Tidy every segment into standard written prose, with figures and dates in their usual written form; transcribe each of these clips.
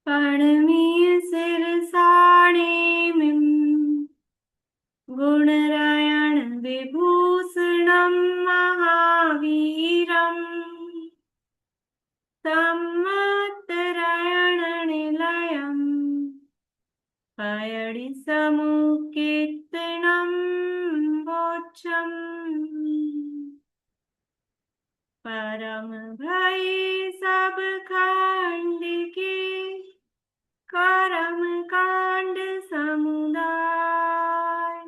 पणमीय सिरसाणेमिं गुणरायण विभूषणं महावीरम् सम्मतरायणनिलयम् पयडिसमुकीर्तनं वोच्चम् परम भय सब खंड के करम कांड समुदाय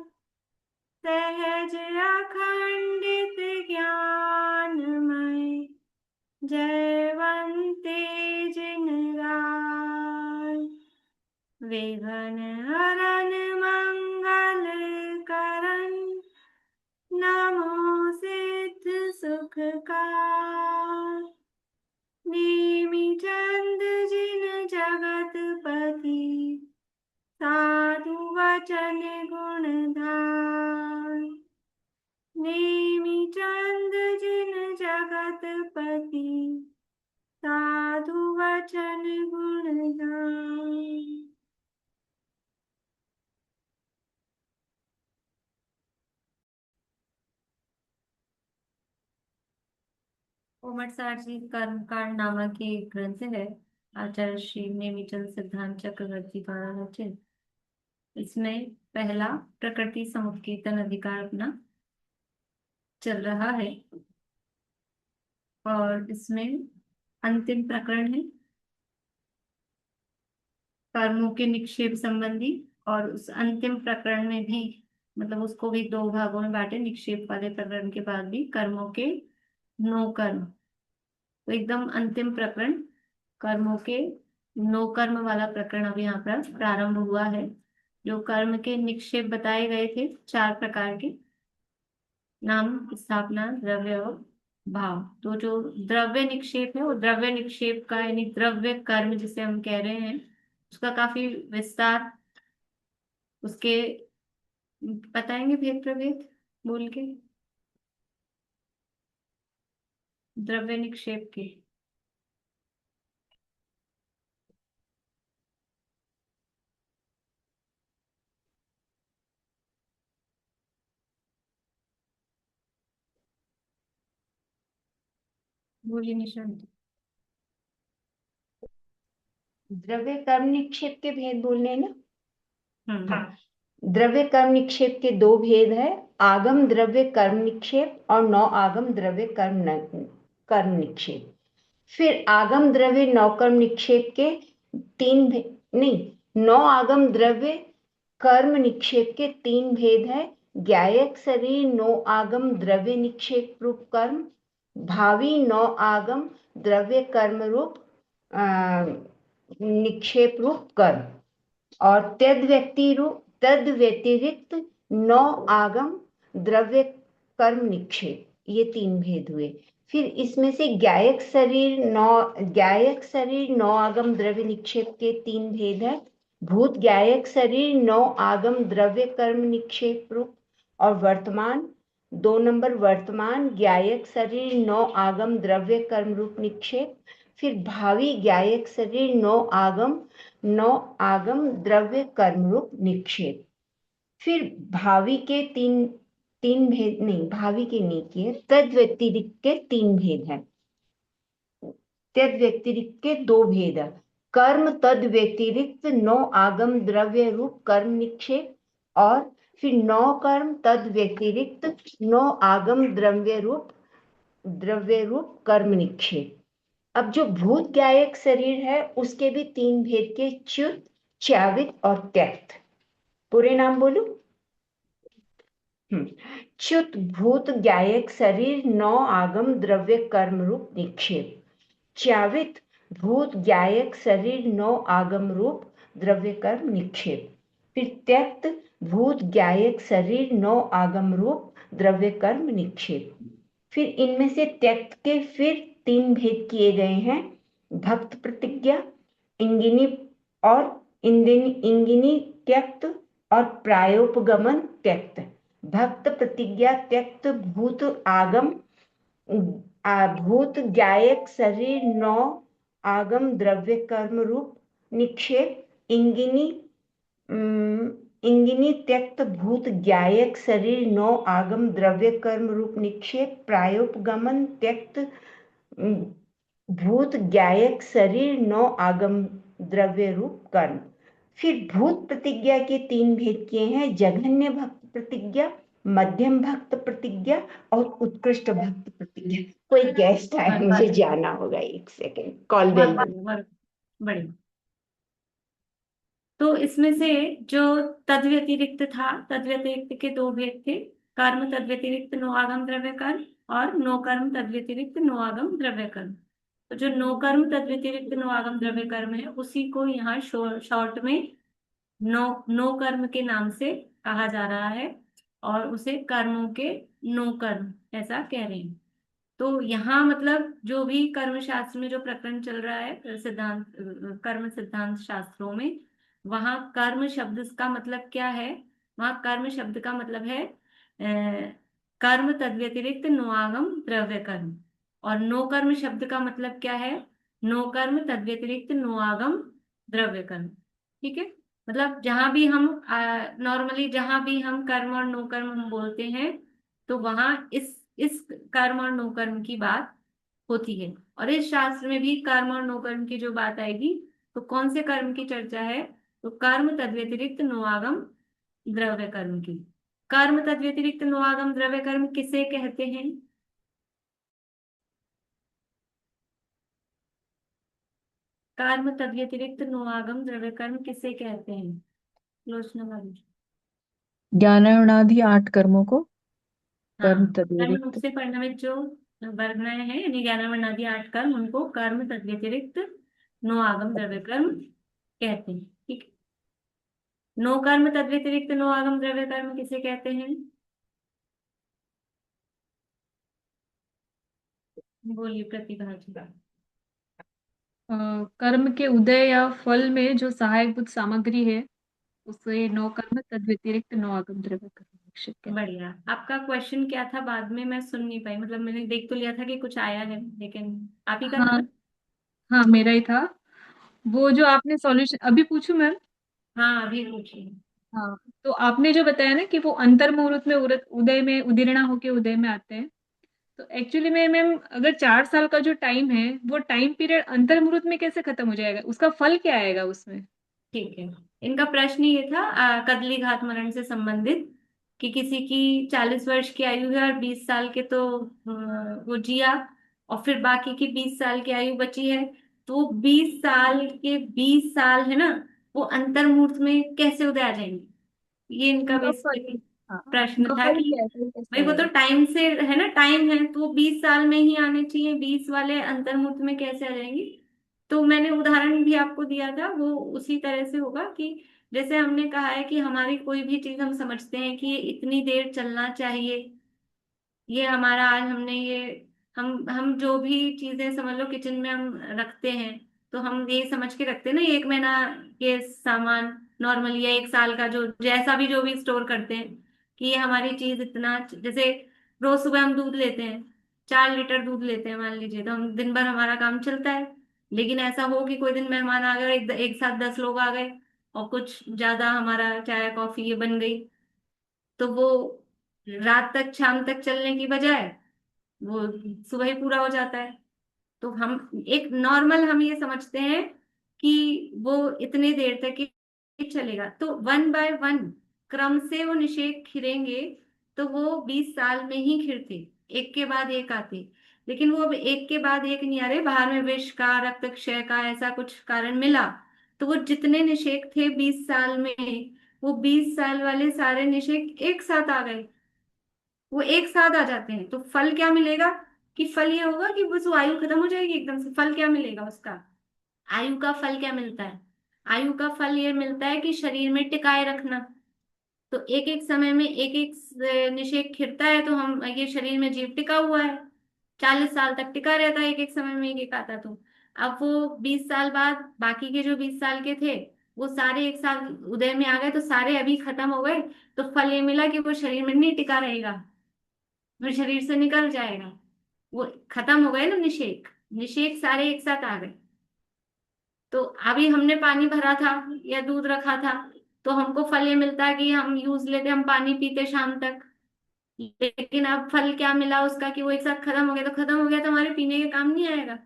सहज अखंडित ज्ञानमय जयवंते जिन गाय विघ्न हरन मंगल करन नमो सिद्ध सुखकार नेमि चंद जिन जगतपति साधु वचन गुणधार नेमि चंद जिन जगतपति साधु वचन गुणधार। ओमटसार जी कर्मकांड नामक के ग्रंथ है आचार्य श्री नेमिचंद सिद्धांत चक्रवर्ती द्वारा रचित। इसमें पहला प्रकृति समुत्कीर्तन अधिकार अपना चल रहा है और इसमें अंतिम प्रकरण है कर्मों के निक्षेप संबंधी। और उस अंतिम प्रकरण में भी मतलब उसको भी दो भागों में बांटे। निक्षेप वाले प्रकरण के बाद भी कर्मों के नो कर्म, तो एकदम अंतिम प्रकरण कर्मों के नो कर्म वाला प्रकरण अभी यहाँ पर प्रारंभ हुआ है। जो कर्म के निक्षेप बताए गए थे 4 प्रकार के, नाम, स्थापना, द्रव्य और भाव। तो जो द्रव्य निक्षेप है वो द्रव्य निक्षेप का यानी द्रव्य कर्म जिसे हम कह रहे हैं उसका काफी विस्तार उसके बताएंगे भेद प्रभेद बोल के द्रव्य निक्षेप के। बोलिए निशांत। द्रव्य कर्म निक्षेप के भेद बोलने हैं ना। हाँ। द्रव्य कर्म निक्षेप के 2 भेद है, आगम द्रव्य कर्म निक्षेप और नौ आगम द्रव्य कर्म निक्षेप। फिर आगम द्रव्य नौकर्म निक्षेप के 3 नहीं 9 आगम द्रव्य कर्म निक्षेप के 3 भेद है। ज्ञायक शरीर 9 आगम द्रव्य निक्षेप रूप कर्म, भावी 9 आगम द्रव्य कर्म रूप निक्षेप रूप कर्म, और तद व्यतिरिक्त 9 आगम द्रव्य कर्म निक्षेप, ये 3 भेद हुए। फिर इसमें से ज्ञायक शरीर 9 आगम द्रव्य निक्षेप के 3 भेद है। भूत ज्ञायक शरीर 9 आगम द्रव्य कर्म निक्षेप रूप, और वर्तमान 2 नंबर वर्तमान ज्ञायक शरीर 9 आगम द्रव्य कर्म रूप निक्षेप। फिर भावी ज्ञायक शरीर 9 आगम द्रव्य कर्म रूप निक्षेप। फिर भावी के तीन भेद नहीं, भावी के नहीं किए, तद व्यतिरिक्त के 3 भेद हैं। तद व्यतिरिक्त के 2 भेद है। कर्म तद व्यतिरिक्त 9 आगम द्रव्य रूप कर्म निक्षेप, और फिर 9 कर्म तद व्यतिरिक्त 9 आगम द्रव्य रूप कर्म निक्षेप। अब जो भूत ज्ञायक शरीर है उसके भी 3 भेद के, च्युत, च्यावित और त्यक्त। पूरे नाम बोलूं? च्युत भूत ज्ञायक शरीर 9 आगम द्रव्य कर्म रूप निक्षेप। च्यावित भूत ज्ञायक शरीर 9 आगम रूप द्रव्य कर्म निक्षेप। फिर त्यक्त भूत ज्ञायक शरीर 9 आगम रूप द्रव्य कर्म निक्षेप। फिर इनमें से त्यक्त के फिर 3 भेद किए गए हैं, भक्त प्रतिज्ञा, इंगिनी और इंगिनी त्यक्त और प्रायोपगमन त्यक्त। भक्त प्रतिज्ञा त्यक्त भूत भूत ज्ञायक शरीर 9 आगम द्रव्य कर्म रूप निक्षेप इंगिनी इंगिनी त्यक्त भूत ज्ञायक शरीर नौ आगम द्रव्य कर्म रूप निक्षेप प्रायोपगमन त्यक्त भूत ज्ञायक शरीर नौ आगम द्रव्य रूप कर्म। फिर भूत प्रतिज्ञा के 3 भेद किए हैं, जघन्य भक्त प्रतिज्ञा, मध्यम भक्त प्रतिज्ञा और उत्कृष्ट भक्त प्रतिज्ञा। कोई गेस्ट आए, मुझे जाना होगा, 1 सेकेंड, कॉल बेल। बढ़िया। तो इसमें से जो तद व्यतिरिक्त था, तद व्यतिरिक्त के 2 भेद थे, कर्म तद व्यतिरिक्त नो आगम द्रव्य कर्म और नो कर्म तद व्यतिरिक्त नो आगम द्रव्य कर्म। तो जो नो कर्म तद व्यतिरिक्त नो आगम द्रव्य कर्म है, उसी को यहाँ शॉर्ट में नो नो कर्म के नाम से कहा जा रहा है और उसे कर्मों के नो कर्म ऐसा कह रहे हैं। तो यहाँ मतलब जो भी कर्म शास्त्र में जो प्रकरण चल रहा है, सिद्धांत कर्म सिद्धांत शास्त्रों में, वहाँ कर्म शब्द का मतलब क्या है? वहाँ कर्म शब्द का मतलब है कर्म तद व्यतिरिक्त नो आगम द्रव्य कर्म। और नो कर्म शब्द का मतलब क्या है? नो कर्म तद व्यतिरिक्त नो आगम द्रव्य कर्म। ठीक है, मतलब जहां भी हम नॉर्मली जहां भी हम कर्म और नो कर्म हम बोलते हैं, तो वहां इस कर्म और नो कर्म की बात होती है। और इस शास्त्र में भी कर्म और नो कर्म की जो बात आएगी, तो कौन से कर्म की चर्चा है? तो कर्म तद व्यतिरिक्त नो आगम द्रव्य कर्म की। कर्म तद व्यतिरिक्त नो आगम द्रव्य कर्म किसे कहते हैं? कर्म तद व्यतिरिक्त नो आगम द्रव्य कर्म किसे कहते हैं? लोचना वाली। ज्ञानावनादि 8 कर्मों को कर्म हाँ, कर्म रूप तद्व्यतिरिक्त। से परिणमित जो वर्गनाएं हैं, यानी ज्ञानावनादि 8 कर्म, उनको कर्म तद व्यतिरिक्त नो आगम द्रव्य कर्म कहते हैं। ठीक है, नो कर्म तद व्यतिरिक्त नो आगम द्रव्य कर्म किसे कहते हैं? बोलिए प्रतिभा जी। कर्म के उदय या फल में जो सहायभूत सामग्री है उसे नौ कर्म तद व्यतिरिक्त नौ आगम द्रव्य कर्म निक्षेप कहते बढ़िया। आपका क्वेश्चन क्या था? बाद में मैं सुन नहीं पाई, मतलब मैंने देख तो लिया था कि कुछ आया है, लेकिन आप ही हैं। का था हाँ, ना? हाँ मेरा ही था। वो जो आपने सॉल्यूशन अभी पूछू मैम। हाँ, अभी पूछिए। हाँ, तो आपने जो बताया ना कि वो अंतर मुहूर्त में उदय में उदीर्णा होके उदय में आते हैं। तो एक्चुअली में मैम अगर 4 साल का जो टाइम है वो टाइम पीरियड अंतर मुहूर्त में कैसे खत्म हो जाएगा? उसका फल क्या आएगा उसमें? ठीक है, इनका प्रश्न ये था कदली घात मरण से संबंधित, कि किसी की 40 वर्ष की आयु है और 20 साल के तो वो जिया, और फिर बाकी की 20 साल की आयु बची है। तो 20 साल के 20 साल है ना, वो अंतर मुहूर्त में कैसे उदय आ जाएंगे? ये इनका उनका फल। बेसिकली हाँ, प्रश्न उनका था फल कि क्या है, फल कैसे भाई वो तो आएगा? टाइम से है ना, टाइम है तो 20 साल में ही आने चाहिए, 20 वाले अंतर्मुख में कैसे आ जाएंगे? तो मैंने उदाहरण भी आपको दिया था, वो उसी तरह से होगा कि जैसे हमने कहा है कि हमारी कोई भी चीज हम समझते हैं कि ये इतनी देर चलना चाहिए, ये हमारा आज हमने ये हम जो भी चीजें समझ लो किचन में हम रखते हैं, तो हम ये समझ के रखते हैं ना, 1 महीना के सामान नॉर्मली, या 1 साल का जो जैसा भी जो भी स्टोर करते हैं, कि ये हमारी चीज इतना, जैसे रोज सुबह हम दूध लेते हैं, 4 लीटर दूध लेते हैं मान लीजिए, तो हम दिन भर हमारा काम चलता है। लेकिन ऐसा हो कि कोई दिन मेहमान आ गए, एक साथ 10 लोग आ गए, और कुछ ज्यादा हमारा चाय कॉफी ये बन गई, तो वो रात तक शाम तक चलने की बजाय वो सुबह ही पूरा हो जाता है। तो हम एक नॉर्मल हम ये समझते हैं कि वो इतनी देर तक ही चलेगा, तो 1 बाय 1 क्रम से वो निषेक खिरेंगे, तो वो 20 साल में ही खिरते, एक के बाद एक आते। लेकिन वो अब एक के बाद एक नहीं आ रहे, बाहर में विष का, रक्त क्षय का ऐसा कुछ कारण मिला, तो वो जितने निषेक थे 20 साल में, वो 20 साल वाले सारे निषेक एक साथ आ गए, वो एक साथ आ जाते हैं। तो फल क्या मिलेगा? कि फल ये होगा कि बस वो आयु खत्म हो जाएगी एकदम से। फल क्या मिलेगा उसका? आयु का फल क्या मिलता है? आयु का फल ये मिलता है कि शरीर में टिकाए रखना। तो एक एक समय में एक एक निषेक खिरता है, तो हम ये शरीर में जीव टिका हुआ है, 40 साल तक टिका रहता है, एक एक समय में एक एक आता। तो अब वो 20 साल बाद बाकी के जो 20 साल के थे, वो सारे एक साथ उदय में आ गए, तो सारे अभी खत्म हो गए। तो फल ये मिला कि वो शरीर में नहीं टिका रहेगा, वो शरीर से निकल जाएगा। वो खत्म हो गए ना निषेक, निषेक सारे एक साथ आ गए। तो अभी हमने पानी भरा था या दूध रखा था, तो हमको फल ये मिलता है कि हम यूज लेते, हम पानी पीते शाम तक। लेकिन अब फल क्या मिला उसका कि वो एक साथ खत्म हो गया, तो खत्म हो गया तो हमारे पीने के काम नहीं आएगा।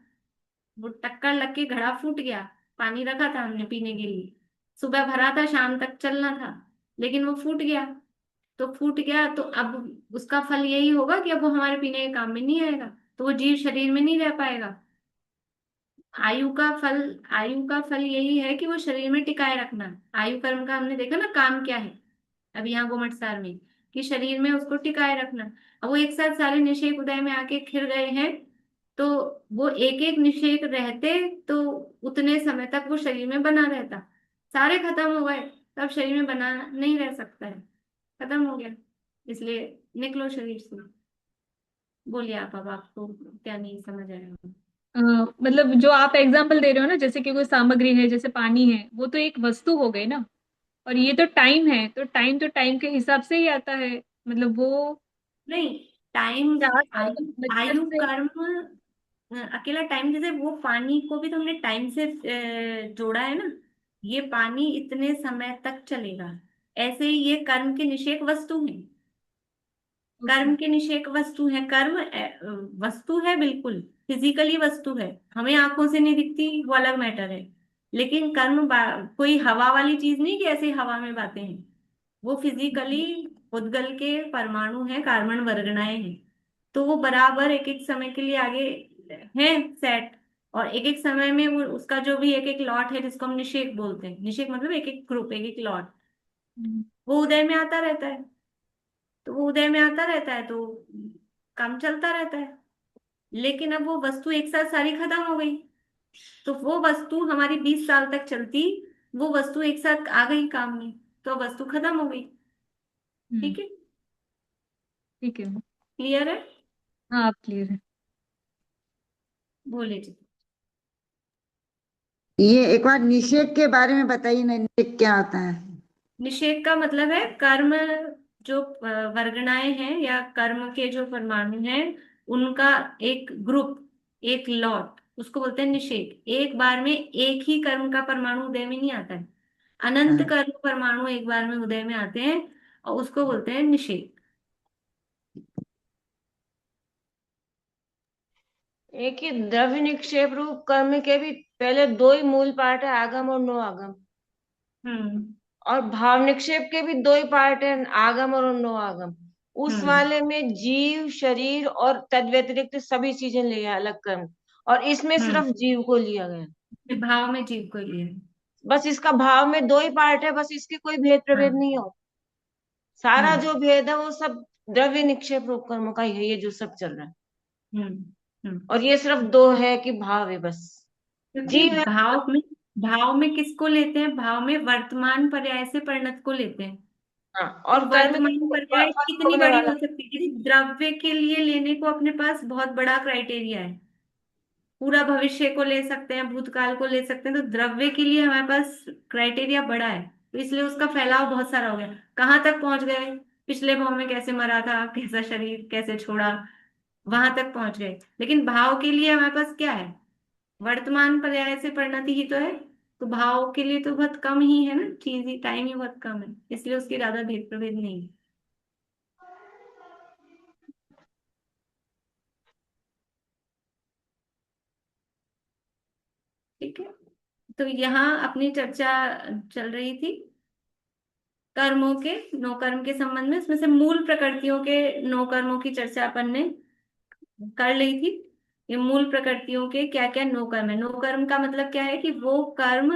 वो टक्कर लग के घड़ा फूट गया, पानी रखा था हमने पीने के लिए, सुबह भरा था शाम तक चलना था, लेकिन वो फूट गया। तो फूट गया तो अब उसका फल यही होगा कि अब वो हमारे पीने के काम में नहीं आएगा, तो वो जीव शरीर में नहीं रह पाएगा। आयु का फल यही है कि वो शरीर में टिकाए रखना। आयु कर्म का हमने देखा ना काम क्या है, अब यहाँ गोमटसार में, कि शरीर में उसको टिकाए रखना। अब वो एक साथ सारे निषेक उदय में आके खिल गए हैं, तो वो एक एक निषेक रहते तो उतने समय तक वो शरीर में बना रहता। सारे खत्म हो गए तब शरीर में बना नहीं रह सकता है, खत्म हो गया, इसलिए निकलो शरीर से। बोलिए आप, अब आपको क्या नहीं समझ आया? मतलब जो आप एग्जाम्पल दे रहे हो ना, जैसे कि कोई सामग्री है, जैसे पानी है, वो तो एक वस्तु हो गई ना। और ये तो टाइम के हिसाब से ही आता है। मतलब वो नहीं, टाइम, 4 साल आयु, बचपन आयु से। कर्म, अकेला टाइम, जैसे वो पानी को भी तो हमने टाइम से जोड़ा है ना, ये पानी इतने समय तक चलेगा। ऐसे ही ये कर्म के निषेक वस्तु हैं, ओके। कर्म के निषेक वस्तु है। कर्म वस्तु है, बिल्कुल फिजिकली वस्तु है, हमें आंखों से नहीं दिखती, वो अलग मैटर है। लेकिन कर्म कोई हवा वाली चीज नहीं कि ऐसे ही हवा में बातें हैं, वो फिजिकली उद्गल के परमाणु हैं, कार्बन वर्गणाएं हैं। तो वो बराबर एक एक समय के लिए आगे हैं सेट, और एक एक समय में वो उसका जो भी एक एक लॉट है जिसको हम निषेक बोलते हैं, निषेक मतलब एक एक ग्रुप, एक एक लॉट, हम्म। वो उदय में आता रहता है। तो वो उदय में आता रहता है तो काम चलता रहता है। लेकिन अब वो वस्तु एक साथ सारी खत्म हो गई, तो वो वस्तु हमारी 20 साल तक चलती, वो वस्तु एक साथ आ गई काम में, तो वस्तु खत्म हो गई। हम्म, ठीक है, ठीक है। क्लियर है? हाँ, आप क्लियर है। बोले जी। ये एक बार निषेध के बारे में बताइए ना, निषेध क्या होता है? निषेध का मतलब है कर्म, जो वर्गणाएं हैं या कर्म के जो परमाणु हैं, उनका एक ग्रुप, एक लॉट, उसको बोलते हैं निषेध। एक बार में एक ही कर्म का परमाणु उदय में नहीं आता है, अनंत हाँ। कर्म परमाणु एक बार में उदय में आते हैं, और उसको बोलते हैं निषेध। एक ही द्रव्य निक्षेप रूप कर्म के भी पहले दो ही मूल पार्ट है, आगम और नो आगम। हम्म। और भाव निक्षेप के भी दो ही पार्ट है, आगम और नो आगम। उस हम्म। वाले में जीव शरीर और तद व्यतिरिक्त सभी चीजें लिया अलग कर्म, और इसमें हम्म। सिर्फ जीव को लिया गया। भाव में जीव को लिए। बस इसका भाव में दो ही पार्ट है, बस इसके कोई भेद प्रभेद हाँ। नहीं हो। सारा हम्म। जो भेद है वो सब द्रव्य निक्षेप रूप कर्म का ही है, ये जो सब चल रहा है। हम्म। हम्म। और ये सिर्फ दो है कि भाव है बस। क्योंकि जीव है। भाव में किसको लेते हैं? भाव में वर्तमान पर्याय से परिणत को लेते हैं। हाँ, तो और कर्म के वर्तमान पर्याय फल कितनी भोगने बड़ी वाला। हो सकती है? यदि द्रव्य के लिए लेने को अपने पास बहुत बड़ा क्राइटेरिया है, पूरा भविष्य को ले सकते हैं, भूतकाल को ले सकते हैं, तो द्रव्य के लिए हमारे पास क्राइटेरिया बड़ा है, तो इसलिए उसका फैलाव बहुत सारा हो गया। कहाँ तक पहुंच गए? पिछले भाव में कैसे मरा था, कैसा शरीर कैसे छोड़ा, वहां तक पहुंच गए। लेकिन भाव के लिए हमारे पास क्या है? वर्तमान पर्याय से परिणति ही तो है। तो भाव के लिए तो बहुत कम ही है ना चीज, ही टाइम ही बहुत कम है, इसलिए उसके ज्यादा भेद प्रभेद नहीं है। ठीक है, तो यहाँ अपनी चर्चा चल रही थी कर्मों के, नौ कर्म के संबंध में। इसमें से मूल प्रकृतियों के नौ कर्मों की चर्चा अपन ने कर ली थी। ये मूल प्रकृतियों के क्या क्या नौ कर्म है। नौ कर्म का मतलब क्या है कि वो कर्म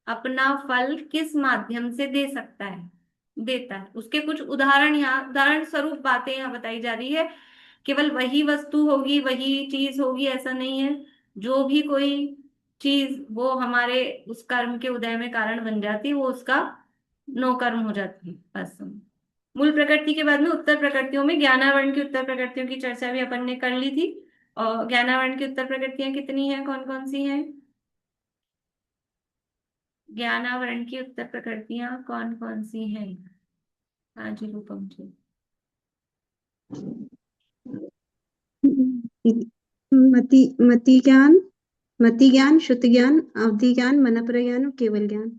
अपना फल किस माध्यम से दे सकता है, देता है, उसके कुछ उदाहरण, यहाँ उदाहरण स्वरूप बातें यहाँ बताई जा रही है। केवल वही वस्तु होगी, वही चीज होगी, ऐसा नहीं है। जो भी कोई चीज वो हमारे उस कर्म के उदय में कारण बन जाती है, वो उसका नो कर्म हो जाती है बस। मूल प्रकृति के बाद में उत्तर प्रकृतियों में ज्ञानावरण की उत्तर प्रकृतियों की चर्चा भी अपन ने कर ली थी। और ज्ञानावरण की उत्तर प्रकृतियां कितनी हैं, कौन कौन सी हैं? ज्ञानावरण की उत्तर प्रकृतियां कौन कौन सी हैं? हाँ जी, रूपम जी। मति मति ज्ञान, मति ज्ञान, श्रुति ज्ञान, अवधि ज्ञान, मनपर ज्ञान और केवल ज्ञान।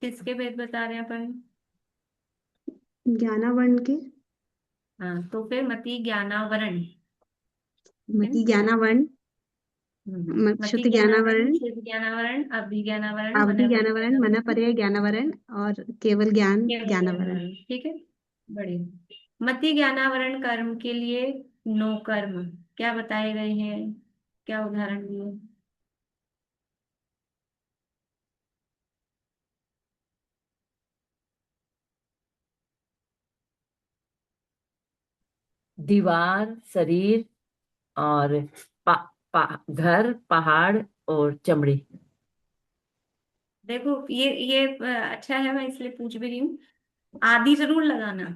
किसके भेद बता रहे हैं अपन? ज्ञानावरण के। हाँ, तो फिर मति ज्ञानावरण, ठीक है मति ना? ज्ञानावरण, मति श्रुति ज्ञानावरण, ज्ञानावरण, शुद्ध ज्ञानावरण, अवधि ज्ञानावरण, अवधि मनपरि ज्ञानावरण, ज्ञानावरण, मनपर्य ज्ञानावरण और केवल ज्ञान केवल ज्ञानावरण। ज्ञानावरण, ठीक है। बढ़िया। मति ज्ञानावरण कर्म के लिए नो कर्म क्या बताए गए हैं, क्या उदाहरण दिए? दीवार, शरीर और घर, पहाड़ और चमड़ी। देखो ये अच्छा है, मैं इसलिए पूछ भी रही हूँ। आदि जरूर लगाना।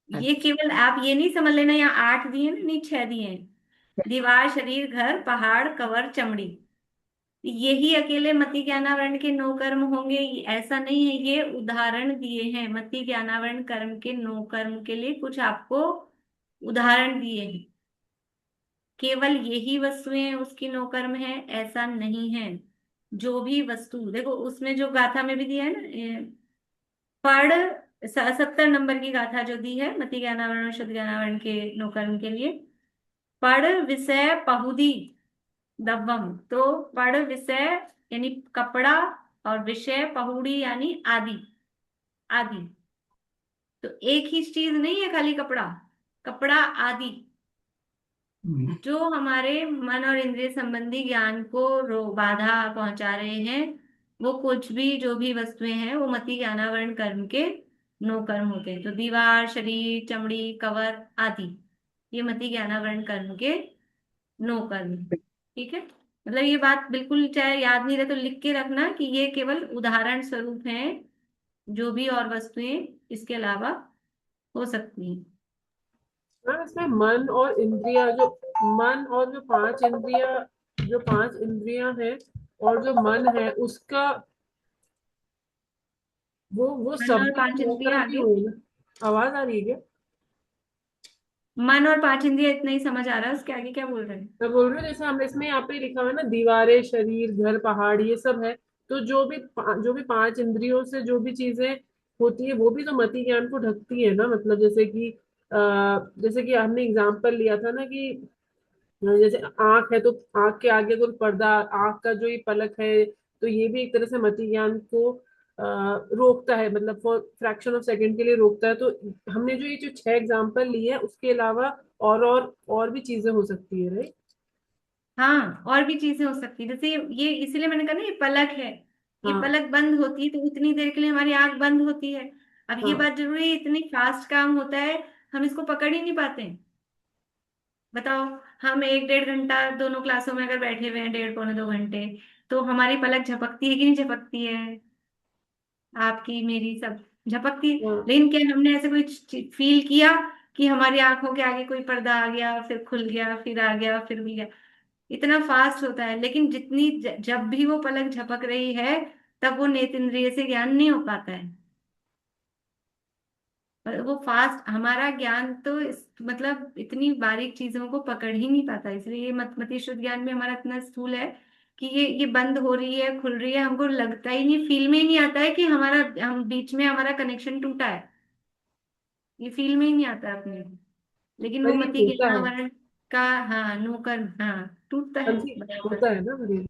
ये केवल आप ये नहीं समझ लेना यहाँ 8 दिए ना, नहीं 6 दिए हैं। दीवार, शरीर, घर, पहाड़, कवर, चमड़ी, यही अकेले मति ज्ञानावरण के 9 कर्म होंगे, ऐसा नहीं है। ये उदाहरण दिए हैं मति ज्ञानावरण कर्म के 9 कर्म के लिए, कुछ आपको उदाहरण दिए हैं। केवल यही वस्तुएं उसकी 9 कर्म है ऐसा नहीं है। जो भी वस्तु देखो, उसमें जो गाथा में भी दिया है ना, पढ़ 70 नंबर की गाथा जो दी है मति ज्ञानावरण और शुद्ध ज्ञानावरण के 9 कर्म के लिए। पढ़ विषय पहुदी दव्वम, तो पढ़ विषय यानी कपड़ा, और विषय पहुड़ी यानी आदि। आदि तो एक ही चीज नहीं है खाली कपड़ा, कपड़ा आदि जो हमारे मन और इंद्रिय संबंधी ज्ञान को बाधा पहुंचा रहे हैं, वो कुछ भी जो भी वस्तुएं हैं वो मति ज्ञानावरण कर्म के 9 कर्म होते हैं। तो दीवार, शरीर, चमड़ी, कवर आदि, ये मति ज्ञानावरण कर्म के 9 कर्म, ठीक है। मतलब ये बात बिल्कुल, चाहे याद नहीं रहे तो लिख के रखना कि ये केवल उदाहरण स्वरूप हैं, जो भी और वस्तुएं इसके अलावा हो सकती हैं। मैम इसमें मन और इंद्रिया, जो मन और जो पांच इंद्रियां हैं और जो मन है उसका, वो मन सब और में 5 इंद्रियां नौकरन नहीं आगे। हुई ना। आवाज आ रही है क्या? मन और 5 इंद्रियां इतना ही समझ आ रहा है, उसके आगे क्या बोल रहे हैं? मैं बोल रही हूँ जैसे हम इसमें यहाँ पे लिखा हुआ है ना, दीवारें, शरीर, घर, पहाड़, ये सब है। तो जो भी पांच इंद्रियों से जो भी चीजें होती है वो भी तो मति ज्ञान को ढकती है ना। मतलब जैसे कि हमने एग्जाम्पल लिया था ना कि जैसे आंख है तो आंख के आगे कोई पर्दा, आंख का जो ये पलक है, तो ये भी एक तरह से मति ज्ञान को रोकता है, मतलब फॉर फ्रैक्शन ऑफ सेकंड के लिए रोकता है। तो हमने जो ये जो 6 एग्जाम्पल लिए है उसके अलावा और भी चीजें हो सकती है, राइट? हाँ, और भी चीजें हो सकती है, जैसे ये इसीलिए मैंने कहा ना ये पलक है। ये हाँ पलक बंद होती है तो उतनी देर के लिए हमारी आंख बंद होती है। अब ये हाँ। बात जरूरी है, इतनी फास्ट काम होता है, हम इसको पकड़ ही नहीं पाते हैं। बताओ, हम 1-1.5 घंटा दोनों क्लासों में अगर बैठे हुए हैं, 1.5 पौने 2 घंटे, तो हमारी पलक झपकती है कि नहीं झपकती है? आपकी मेरी सब झपकती है। हाँ। लेकिन क्या हमने ऐसे कोई फील किया कि हमारी आंखों के आगे कोई पर्दा आ गया, फिर खुल गया, फिर आ गया, फिर भी गया? इतना फास्ट होता है। लेकिन जब भी वो पलक झपक रही है, तब वो नेत्रेंद्रिय से ज्ञान नहीं हो पाता है। और वो फास्ट हमारा ज्ञान तो मतलब इतनी बारीक चीजों को पकड़ ही नहीं पाता। इसलिए ये मति शुद्ध ज्ञान में हमारा इतना स्थूल है कि ये बंद हो रही है, खुल रही है, हमको लगता ही नहीं, फील में ही नहीं आता है कि हम बीच में हमारा कनेक्शन टूटा है। ये फील में ही नहीं आता है अपने। लेकिन वो पर ये मति होता है, ज्ञानावरण का, हाँ, नूकर, हाँ, टूटता है, समझी? बराबर होता है ना मुझे।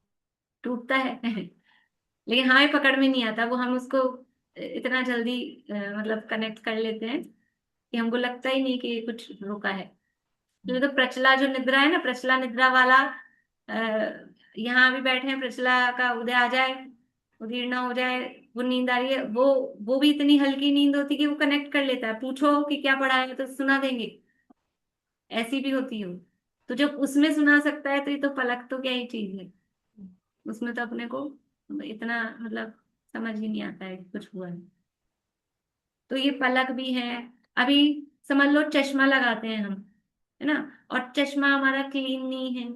टूटता है। लेकिन हमें पकड़ में नहीं आता वो, हम उसको इतना जल्दी मतलब कनेक्ट कर लेते हैं कि हमको लगता ही नहीं कि कुछ रुका है। तो प्रचला जो निद्रा है ना, प्रचला निद्रा वाला, यहाँ भी बैठे हैं, प्रचला का उदय आ जाए, उदीर्ण हो जाए, वो नींद आ रही है, वो भी इतनी हल्की नींद होती है कि वो कनेक्ट कर लेता है। पूछो कि क्या पढ़ा है तो सुना देंगे, ऐसी भी होती हो। तो जब उसमें सुना सकता है तो ये तो पलक तो क्या ही चीज है, उसमें तो अपने को इतना मतलब समझ ही नहीं आता है कि कुछ हुआ है। तो ये पलक भी है। अभी समझ लो चश्मा लगाते हैं हम, है ना, और चश्मा हमारा क्लीन नहीं है,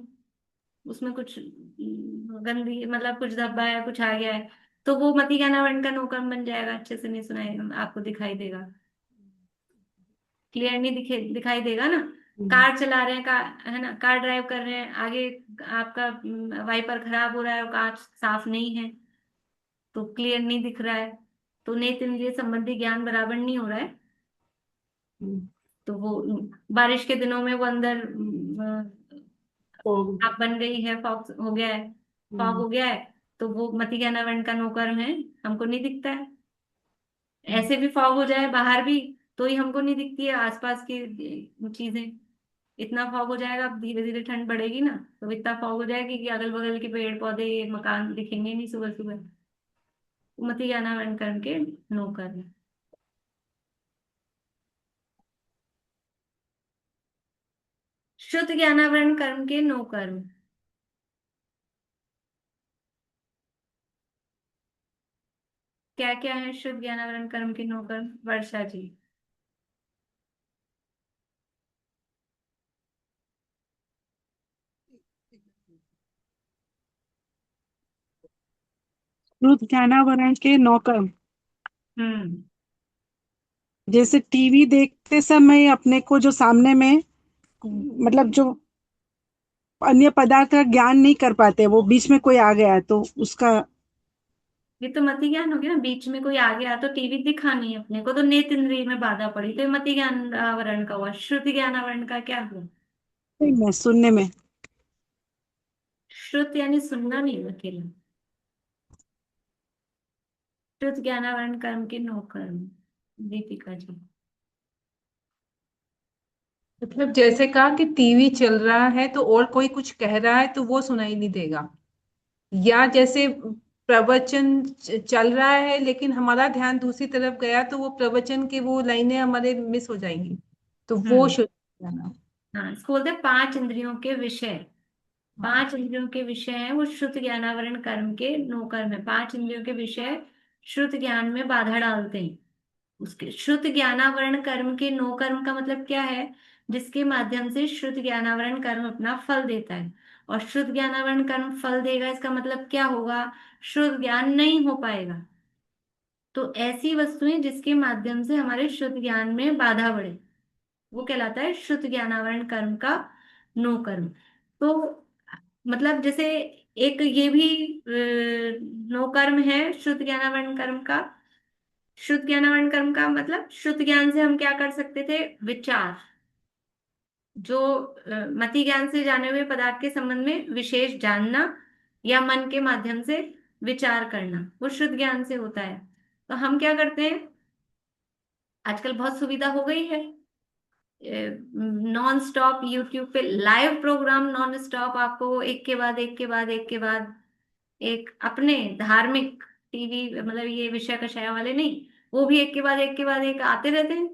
उसमें कुछ गंदी मतलब कुछ धब्बा है, कुछ आ गया है, तो वो मति ज्ञानावरण का नोकम बन जाएगा, अच्छे से नहीं सुनाएगा, आपको दिखाई देगा, क्लियर नहीं दिखाई देगा ना। कार चला रहे हैं, कार है ना, कार ड्राइव कर रहे हैं, आगे आपका वाइपर खराब हो रहा है और कांच साफ नहीं है, तो क्लियर नहीं दिख रहा है, तो नेत्र इंद्रिय संबंधी ज्ञान बराबर नहीं हो रहा है। तो वो बारिश के दिनों में वो अंदर फॉग। आप बन गई है, फॉग हो गया है, फॉग हो गया है, तो वो मति ज्ञान आवरण का नौकर्म है, हमको नहीं दिखता है। ऐसे भी फॉग हो जाए बाहर भी, तो ही हमको नहीं दिखती है आसपास की चीजें। इतना फॉग हो जाएगा, अब धीरे धीरे ठंड बढ़ेगी ना, तो इतना फॉग हो जाएगी कि अगल बगल के पेड़ पौधे मकान दिखेंगे नहीं सुबह सुबह। मति ज्ञान आवरण कर्म के नौकर्म। शुद्ध ज्ञानावरण कर्म के नौकर्म। क्या क्या है शुद्ध ज्ञानावरण कर्म के नौकर्म, वर्षा जी? शुद्ध ज्ञानावरण के नौकर्म, हम्म। जैसे टीवी देखते समय अपने को जो सामने में मतलब जो अन्य पदार्थ का ज्ञान नहीं कर पाते, वो बीच में कोई आ गया तो उसका। ये तो मति ज्ञान हो गया ना, बीच में कोई आ गया तो टीवी दिखा नहीं अपने को, तो नेत्र इंद्रिय में बाधा पड़ी, तो ये मति ज्ञान आवरण का हुआ। श्रुति ज्ञान आवरण का क्या हुआ? में सुनने में। श्रुत यानी सुनना नहीं अकेला। श्रुत ज्ञानावरण कर्म के नौकर्म, दीपिका जी। मतलब जैसे कहा कि टीवी चल रहा है तो और कोई कुछ कह रहा है तो वो सुनाई नहीं देगा, या जैसे प्रवचन चल रहा है लेकिन हमारा ध्यान दूसरी तरफ गया तो वो प्रवचन की वो लाइनें हमारे मिस हो जाएंगी, तो वो हम्म। शुद्ध ज्ञान। हाँ, इसको बोलते हैं पांच इंद्रियों के विषय। पांच इंद्रियों के विषय हैं वो, श्रुत ज्ञानावरण कर्म के नौकर्म है। पांच इंद्रियों के विषय श्रुत ज्ञान में बाधा डालते हैं। उसके श्रुत ज्ञानावरण कर्म के नो कर्म का मतलब क्या है? जिसके माध्यम से श्रुत ज्ञानावरण कर्म अपना फल देता है। और श्रुत ज्ञानावरण कर्म फल देगा, इसका मतलब क्या होगा? शुद्ध ज्ञान नहीं हो पाएगा। तो ऐसी वस्तुएं जिसके माध्यम से हमारे शुद्ध ज्ञान में बाधा बढ़े, वो कहलाता है शुद्ध ज्ञानावरण कर्म का नो कर्म। तो मतलब जैसे एक ये भी नो कर्म है शुद्ध ज्ञानावरण कर्म का। शुद्ध ज्ञानावरण कर्म का मतलब शुद्ध ज्ञान से हम क्या कर सकते थे? विचार, जो मति ज्ञान से जाने हुए पदार्थ के संबंध में विशेष जानना, या मन के माध्यम से विचार करना, वो शुद्ध ज्ञान से होता है। तो हम क्या करते हैं, आजकल बहुत सुविधा हो गई है, नॉन स्टॉप यूट्यूब पे लाइव प्रोग्राम, नॉन स्टॉप आपको एक के बाद एक के बाद एक के बाद एक, अपने धार्मिक टीवी, मतलब ये विषय कषाय वाले नहीं, वो भी एक के बाद एक के बाद एक आते रहते हैं,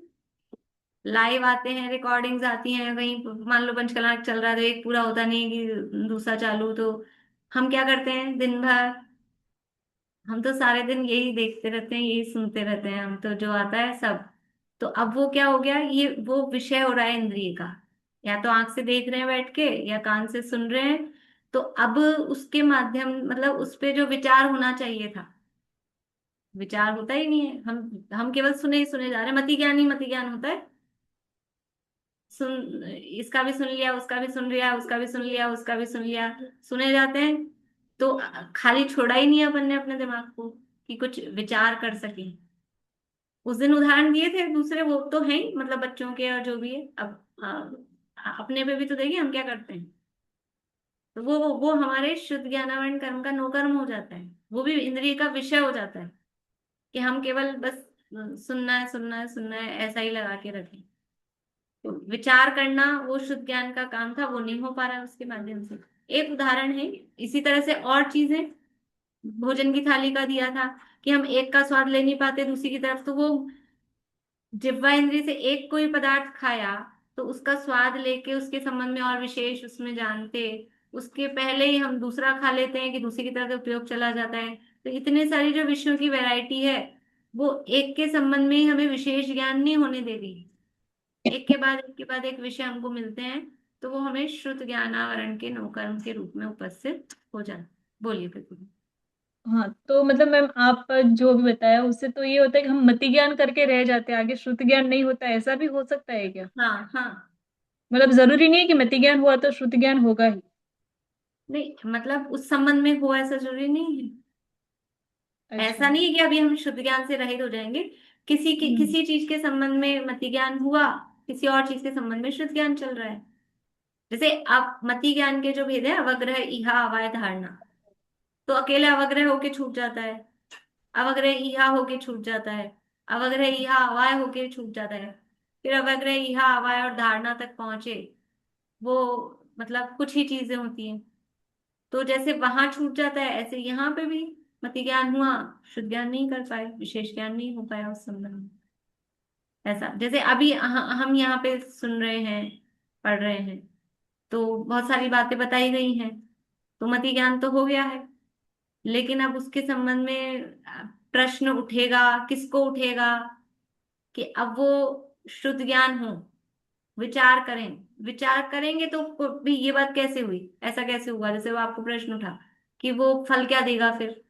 लाइव आते हैं, रिकॉर्डिंग्स आती हैं। कहीं मान लो पंचकला चल रहा है तो एक पूरा होता नहीं है कि दूसरा चालू, तो हम क्या करते हैं दिन भर, हम तो सारे दिन यही देखते रहते हैं, यही सुनते रहते हैं, हम तो जो आता है सब। तो अब वो क्या हो गया, ये वो विषय हो रहा है इंद्रिय का, या तो आंख से देख रहे हैं बैठ के, या कान से सुन रहे हैं। तो अब उसके माध्यम, मतलब उस पे जो विचार होना चाहिए था, विचार होता ही नहीं है। हम केवल सुने ही सुने जा रहे हैं। मति ज्ञान ही मति ज्ञान होता है। सुन, इसका भी सुन लिया, उसका भी सुन लिया, उसका भी सुन लिया, उसका भी सुन लिया, सुने जाते हैं। तो खाली छोड़ा ही नहीं अपन ने अपने दिमाग को कि कुछ विचार कर सके। उस दिन उदाहरण दिए थे दूसरे, वो तो है ही, मतलब बच्चों के और जो भी है। अब अपने पे भी तो देखिए हम क्या करते हैं। तो वो हमारे शुद्ध ज्ञानावरण कर्म का नौकर्म हो जाता है, वो भी इंद्रिय का विषय हो जाता है, कि हम केवल बस सुनना है सुनना है सुनना है ऐसा ही लगा के रखें। तो विचार करना वो शुद्ध ज्ञान का काम था, वो नहीं हो पा रहा है उसके माध्यम से। एक उदाहरण है। इसी तरह से और चीजें, भोजन की थाली का दिया था कि हम एक का स्वाद ले नहीं पाते दूसरी की तरफ, तो वो जिह्वा इंद्रिय से एक कोई पदार्थ खाया, तो उसका स्वाद लेके उसके संबंध में और विशेष उसमें जानते, उसके पहले ही हम दूसरा खा लेते हैं कि दूसरी की तरफ उपयोग चला जाता है। तो इतने सारी जो विषयों की वैरायटी है, वो एक के संबंध में ही हमें विशेष ज्ञान नहीं होने दे रही। एक के बाद एक के बाद एक विषय हमको मिलते हैं, तो वो हमें श्रुत ज्ञानावरण के नौकर्म के रूप में उपस्थित हो जाए। बोलिए प्रतिभा। हाँ, तो मतलब मैम आप जो भी बताया उससे तो ये होता है कि हम मति ज्ञान करके रह जाते हैं, आगे श्रुति ज्ञान नहीं होता, ऐसा भी हो सकता है क्या? हाँ हाँ, मतलब जरूरी नहीं है कि मति ज्ञान हुआ तो श्रुति ज्ञान होगा ही। नहीं मतलब उस संबंध में हो ऐसा जरूरी नहीं है। अच्छा। ऐसा नहीं है कि अभी हम शुद्ध ज्ञान से रहित हो जाएंगे। किसी चीज के संबंध में मति ज्ञान हुआ, किसी और चीज के संबंध में शुद्ध ज्ञान चल रहा है। जैसे आप मति ज्ञान के जो भेद है, अवग्रह, इहा, अवाय, धारणा, तो अकेले अवग्रह होके छूट जाता है, अवग्रह इहा होके छूट जाता है, अवग्रह इहा अवाय होके छूट जाता है, फिर अवग्रह इहा अवाय और धारणा तक पहुंचे, वो मतलब कुछ ही चीजें होती हैं। तो जैसे वहां छूट जाता है, ऐसे यहाँ पे भी मति ज्ञान हुआ, शुद्ध ज्ञान नहीं कर पाए, विशेष ज्ञान नहीं हो पाया उस संबंध में। ऐसा जैसे अभी हम यहाँ पे सुन रहे हैं, पढ़ रहे हैं, तो बहुत सारी बातें बताई गई हैं, तो मति ज्ञान तो हो गया है। लेकिन अब उसके संबंध में प्रश्न उठेगा, किसको उठेगा, कि अब वो शुद्ध ज्ञान हो, विचार करें। विचार करेंगे तो भी ये बात कैसे हुई, ऐसा कैसे हुआ, जैसे वो आपको प्रश्न उठा कि वो फल क्या देगा, फिर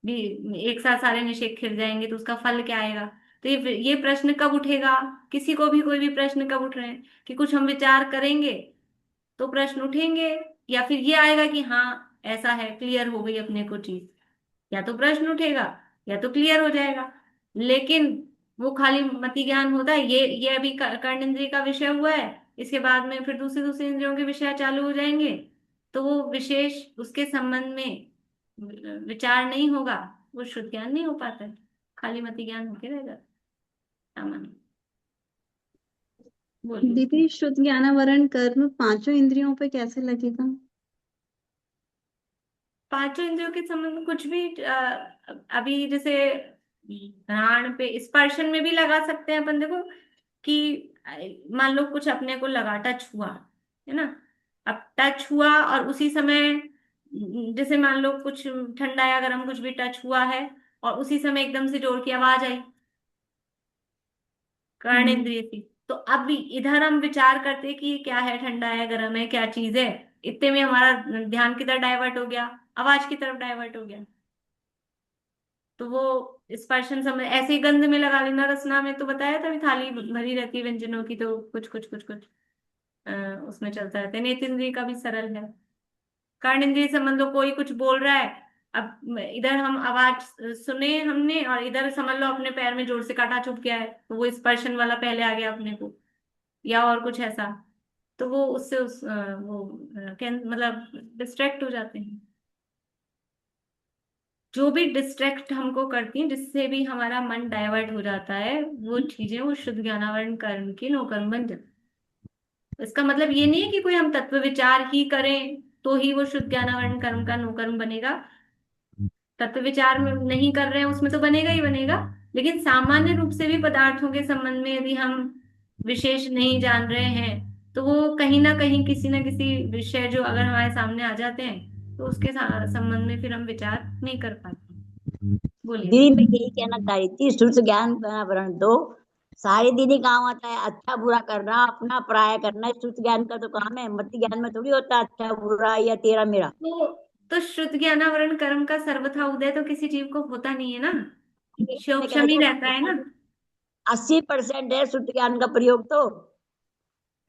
भी एक साथ सारे निषेध खिल जाएंगे तो उसका फल क्या आएगा। तो ये प्रश्न कब उठेगा, किसी को भी कोई भी प्रश्न कब उठ रहे हैं कि कुछ हम विचार करेंगे तो प्रश्न उठेंगे, या फिर ये आएगा कि हाँ ऐसा है, क्लियर हो गई अपने को चीज, या तो प्रश्न उठेगा या तो क्लियर हो जाएगा। लेकिन वो खाली मति ज्ञान होता है, ये अभी कर्ण इंद्रिय का विषय हुआ है, इसके बाद में फिर दूसरे दूसरे इंद्रियों के विषय चालू हो जाएंगे, तो वो विशेष उसके संबंध में विचार नहीं होगा, वो शुद्ध ज्ञान नहीं हो पाता है, खाली मति ज्ञान होके रह जाता है सामान्य। बोलिए। दीदी शुद्ध ज्ञानावरण कर्म पांचों इंद्रियों पे कैसे लगेगा? पांचों इंद्रियों के संबंध में कुछ भी अभी जैसे घ्राण पे, स्पर्शन में भी लगा सकते हैं अपन, देखो कि मान लो कुछ अपने को लगा, टच हुआ, है ना, अब टच हुआ और उसी समय जैसे मान लो कुछ ठंडा या गर्म कुछ भी टच हुआ है, और उसी समय एकदम से जोर की आवाज आई कर्ण इंद्रिय की, तो अब इधर हम विचार करते कि क्या है, ठंडा है, गर्म है, क्या चीज है, इतने में हमारा ध्यान किधर डाइवर्ट हो गया, आवाज की तरफ डाइवर्ट हो गया। तो वो स्पर्शन समय ऐसे ही गंध में लगा लेना, रसना में तो बताया था, अभी थाली भरी रहती है व्यंजनों की, तो कुछ कुछ कुछ कुछ अ, उसमें चलता रहता है। नेत्र इंद्रिय का भी सरल है। कर्ण इंद्रिय से समझ लो कोई कुछ बोल रहा है, अब इधर हम आवाज सुने हमने, और इधर समझ लो अपने पैर में जोर से कांटा चुभ गया है, तो वो स्पर्शन वाला पहले आ गया अपने को, या और कुछ ऐसा, तो वो उससे मतलब डिस्ट्रैक्ट हो जाते हैं। जो भी डिस्ट्रैक्ट हमको करती हैं, जिससे भी हमारा मन डाइवर्ट हो जाता है, वो चीजें वो शुद्ध ज्ञानावरण कर्म की नौकर्म बन जाती हैं। इसका मतलब ये नहीं है कि कोई हम तत्व विचार ही करें तो ही वो शुद्ध ज्ञानावरण कर्म का नौकर्म बनेगा। तत्व विचार में नहीं कर रहे हैं उसमें तो बनेगा ही बनेगा, लेकिन सामान्य रूप से भी पदार्थों के संबंध में यदि हम विशेष नहीं जान रहे हैं, तो वो कहीं ना कहीं किसी न किसी विषय जो अगर हमारे सामने आ जाते हैं, तो उसके संबंध में फिर हम विचार नहीं कर पाते। बोलिए दीदी मैं दीदी। यही कहना चाह रही थी, शुद्ध ज्ञान का वर्ण दो सारे दिन ही काम आता है, अच्छा बुरा करना, अपना पराया करना, शुद्ध ज्ञान का तो काम है। मति ज्ञान में थोड़ी होता है अच्छा बुरा या तेरा मेरा। तो शुद्ध ज्ञानावरण कर्म का सर्वथा उदय तो किसी जीव को होता नहीं है ना, मैं क्षोभशम ही रहता है ना। 80% है शुद्ध ज्ञान का प्रयोग तो।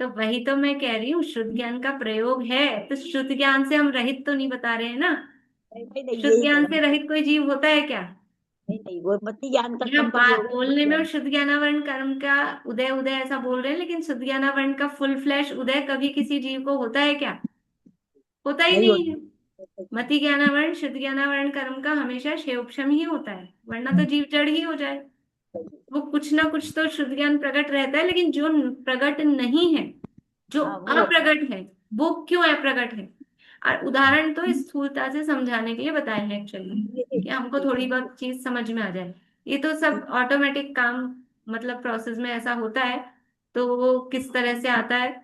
तो वही तो मैं कह रही हूँ, शुद्ध ज्ञान का प्रयोग है, तो शुद्ध ज्ञान से हम रहित तो नहीं बता रहे हैं ना। नहीं नहीं नहीं, शुद्ध यही कह ज्ञान रहा से हूँ। रहित कोई जीव होता है क्या? नहीं नहीं, वो मति ज्ञान का यहाँ कम बात प्रयोग है शुद्ध बोलने में और ज्ञान। शुद्ध ज्ञानावरण कर्म का उदय उदय ऐसा बोल रहे हैं, लेकिन शुद्ध ज्ञानावरण का फुल फ्लैश उदय कभी किसी जीव को होता है क्या? होता ही नहीं नहीं है। होता। मति ज्ञानावरण शुद्ध ज्ञानावरण कर्म का हमेशा क्षेपक्षम ही होता है, वरना तो जीव जड़ ही हो जाए। वो कुछ ना कुछ तो शुद्ध ज्ञान प्रकट रहता है, लेकिन जो प्रकट नहीं है, जो हाँ वो अप्रगट है, वो क्यों अप्रगट है? और उदाहरण तो स्थूलता से समझाने के लिए बताए हैं एक्चुअली, कि हमको थोड़ी बहुत चीज समझ में आ जाए। ये तो सब ऑटोमेटिक काम, मतलब प्रोसेस में ऐसा होता है, तो वो किस तरह से आता है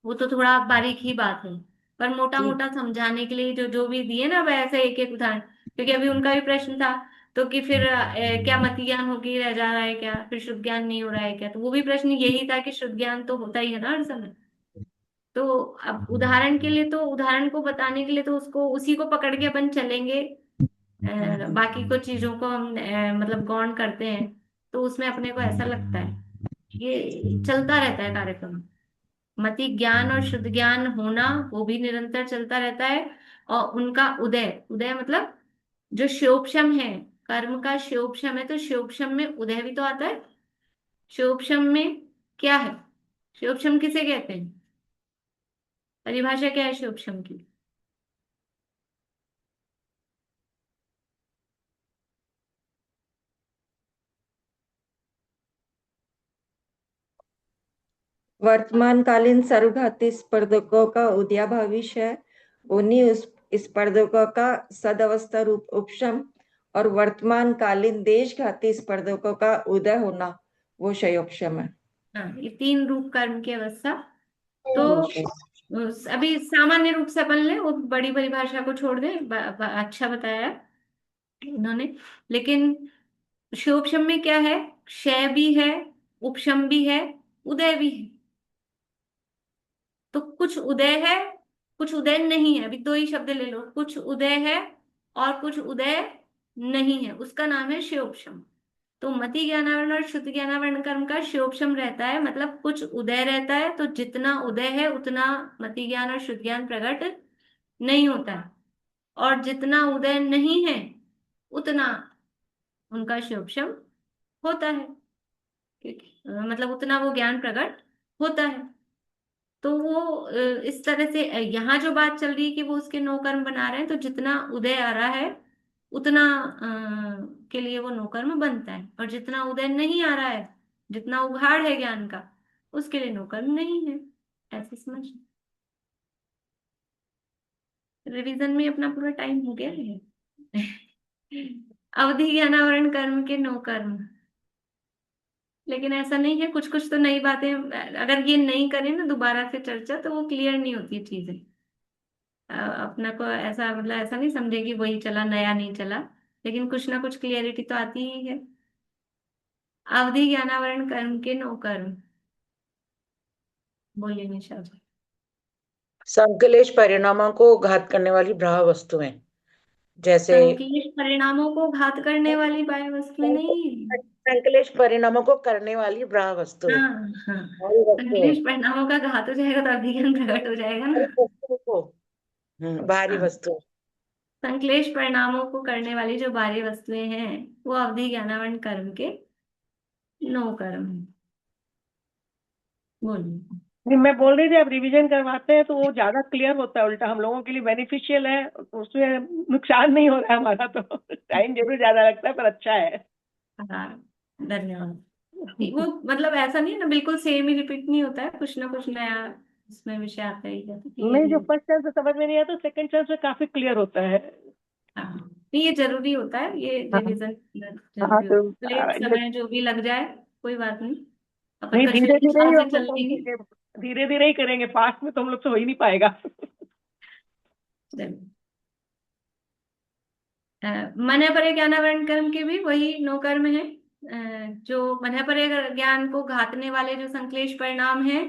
वो तो थोड़ा बारीक ही बात है। पर मोटा जी। मोटा समझाने के लिए जो जो भी दिए ना, वैसे एक एक उदाहरण, क्योंकि अभी उनका भी प्रश्न था, तो कि फिर क्या मति ज्ञान होके रह जा रहा है क्या, फिर शुद्ध ज्ञान नहीं हो रहा है क्या, तो वो भी प्रश्न यही था कि शुद्ध ज्ञान तो होता ही है ना हर समय। तो अब उदाहरण के लिए, तो उदाहरण को बताने के लिए तो उसको उसी को पकड़ के अपन चलेंगे, बाकी कुछ चीजों को हम मतलब गौण करते हैं, तो उसमें अपने को ऐसा लगता है, ये चलता रहता है कार्यक्रम। मति ज्ञान और शुद्ध ज्ञान होना वो भी निरंतर चलता रहता है, और उनका उदय, उदय मतलब जो श्योपशम है, कर्म का श्योपशम है, तो श्योपशम में उदय भी तो आता है। श्योपशम में क्या है? श्योपशम किसे कहते हैं? परिभाषा क्या है श्योपशम की? वर्तमानकालीन सर्वघाती स्पर्धकों का उदयाभाविष है, उन्हीं उस स्पर्धकों का सदवस्था रूप उपशम, और वर्तमानकालीन देशघाती स्पर्धकों का उदय होना वो क्षयोपशम है। हाँ, ये 3 रूप कर्म की अवस्था। तो अभी सामान्य रूप से अपन ले, वो बड़ी परिभाषा को छोड़ दें, अच्छा बताया इन्होंने। लेकिन क्षोभशम में क्या है? क्षय भी है, उपशम भी है, उदय भी है। तो कुछ उदय है, कुछ उदय नहीं है। अभी 2 ही शब्द ले लो, कुछ उदय है और कुछ उदय नहीं है, उसका नाम है क्षयोपशम। तो मति ज्ञानावरण और शुद्ध ज्ञानावरण कर्म का क्षयोपशम रहता है, मतलब कुछ उदय रहता है, तो जितना उदय है उतना मति ज्ञान और शुद्ध ज्ञान प्रकट नहीं होता है, और जितना उदय नहीं है उतना उनका क्षयोपशम होता है, क्योंकि मतलब उतना वो ज्ञान प्रकट होता है। तो वो इस तरह से यहाँ जो बात चल रही है कि वो उसके 9 कर्म बना रहे हैं, तो जितना उदय आ रहा है उतना के लिए वो 9 कर्म बनता है, और जितना उदय नहीं आ रहा है, जितना उघाड़ है ज्ञान का, उसके लिए 9 कर्म नहीं है। ऐसे समझ। रिवीजन में अपना पूरा टाइम हो गया है। अवधि ज्ञानावरण कर्म के 9 कर्म। लेकिन ऐसा नहीं है, कुछ कुछ तो नई बातें अगर ये नहीं करें ना दोबारा से चर्चा, तो वो क्लियर नहीं होती चीजें। अपना को ऐसा मतलब ऐसा नहीं समझे कि वही चला, नया नहीं चला, लेकिन कुछ ना कुछ क्लियरिटी तो आती ही है। अवधि ज्ञानावरण कर्म के 9 कर्म। बोलिए निशा जी। संकलेश परिणामों को घात करने वाली ब्राह्य वस्तुएं, जैसे संकलिश परिणामों को घात करने वाली बाह्य वस्तुएं नहीं। संकलेश परिणामों को करने वाली ब्राह्य वस्तुएं, हाँ हाँ, बाह्य वस्तुएं, संकलिश परिणामों का घात हो जाएगा तो अधिगम प्रकट हो जाएगा ना। वस्तुओं को बाहरी हाँ, वस्तुएं। संकलेश परिणामों को करने वाली जो बाह्य वस्तुएं हैं वो अवधि ज्ञानावरण कर्म के 9 कर्म हैं। बोलिए। नहीं, मैं बोल रही थी आप रिवीजन करवाते हैं तो वो ज्यादा क्लियर होता है, उल्टा हम लोगों के लिए बेनिफिशियल है, उसमें नुकसान नहीं हो रहा है हमारा। तो टाइम जरूर ज्यादा लगता है पर अच्छा है। हाँ, धन्यवाद। वो मतलब ऐसा नहीं है ना, बिल्कुल सेम ही रिपीट नहीं होता है, कुछ ना कुछ नया इसमें विषय आता ही है, तो क्लियर नहीं, ही जो होता फर्स्ट टाइम से समझ में नहीं आता सेकंड टाइम से काफी क्लियर होता है। है। हाँ, नहीं ये जरूरी होता है, ये हाँ रिवीजन हाँ, जरूरी होता तो है, भले समय जो भी लग जाए कोई बात नहीं, अपन नहीं, का धीरे शरीर धीरे ही साथ से हम लोग चल लेंगे। धीरे धीरे ही करेंगे, फास्ट में तो हम लोग से हो ही नहीं पाएगा। चलिए। मन परे ज्ञानावरण कर्म के भी वही 9 कर्म है। जो मन परे ज्ञान को घातने वाले जो संश्लेष परिणाम है